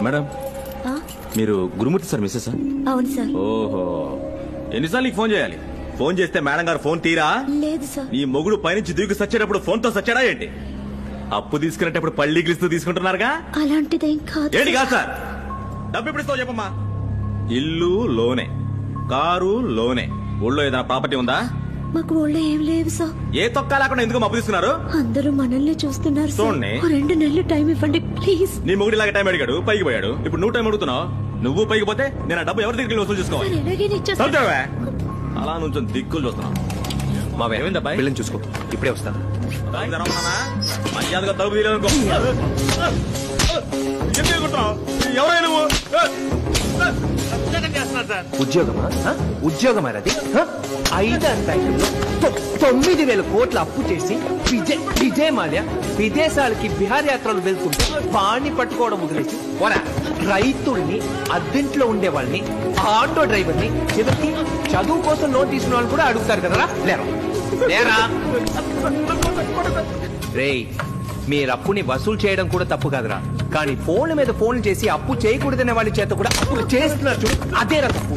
Madam మీరు గురుమూర్తి sir missus? అవును sir. ఓహో, ఎన్నిసార్లు నీకు ఫోన్ చేయాలి? ఫోన్ చేస్తే మేడం గారు ఫోన్ తీరా? లేదు సార్. నీ మొగుడు పైనుంచి దూకి సచ్చేటప్పుడు ఫోన్ తో సచ్చాడా ఏంటి? అప్పు తీసుకునేటప్పుడు పళ్ళీ గిలిస్తూ తీసుకుంటున్నారుగా? అలాంటిదేం కాదు. ఏంటి కాదు సార్? డబ్బు ఎప్పుడు ఇస్తావు చెప్పమ్మా. ఇల్లు లోనే, కారు లోనే, ఊళ్ళో ఏదైనా ప్రాపర్టీ ఉందా? మాకు ఊళ్ళో ఏం లేవు సార్. ఏ తొక్క లేకుండా ఎందుకు అప్పు తీసుకున్నారు? అందరూ మనల్ని చూస్తున్నారు సార్. చూడండి, 2 నెలలు టైం ఇవ్వండి ప్లీజ్. నీ మొగుడు ఇలాగ టైం అడిగాడు, పైకి పోయాడు. ఇప్పుడు నువ్వు టైం అడుగుతున్నావు. నువ్వు పైకి పోతే నేను ఆ డబ్బు ఎవరి దగ్గరికి వసూలు చేసుకోవాలి? అలా నుంచి దిక్కులు చూస్తున్నావు. మా ఏమైందబ్బా? పిల్లని చూసుకో, ఇప్పుడే వస్తా. మర్యాదగా తలుపు తీయలేదనుకో. ఎవరైనా నువ్వు ఉద్యోగమా? ఉద్యోగమా అది? 9,000 కోట్ల అప్పు చేసి విజయ్ మాల్యా విదేశాలకి విహారయాత్రలు వెళ్తుంటే వాణ్ణి పట్టుకోవడం వదిలేసి రైతుల్ని, అద్దెంట్లో ఉండే వాళ్ళని, ఆటో డ్రైవర్ని, చివరికి చదువు కోసం లోన్ తీసుకున్న వాళ్ళు కూడా అడుగుతారు కదరా. లేరా రేయ్, మీరు అప్పుని వసూలు చేయడం కూడా తప్పు కాదురా. కానీ ఫోన్ల మీద ఫోన్లు చేసి అప్పు చేయకూడదనే వాళ్ళ చేత కూడా అప్పులు చేస్తున్నారు చూడు, అదేరా తప్పు.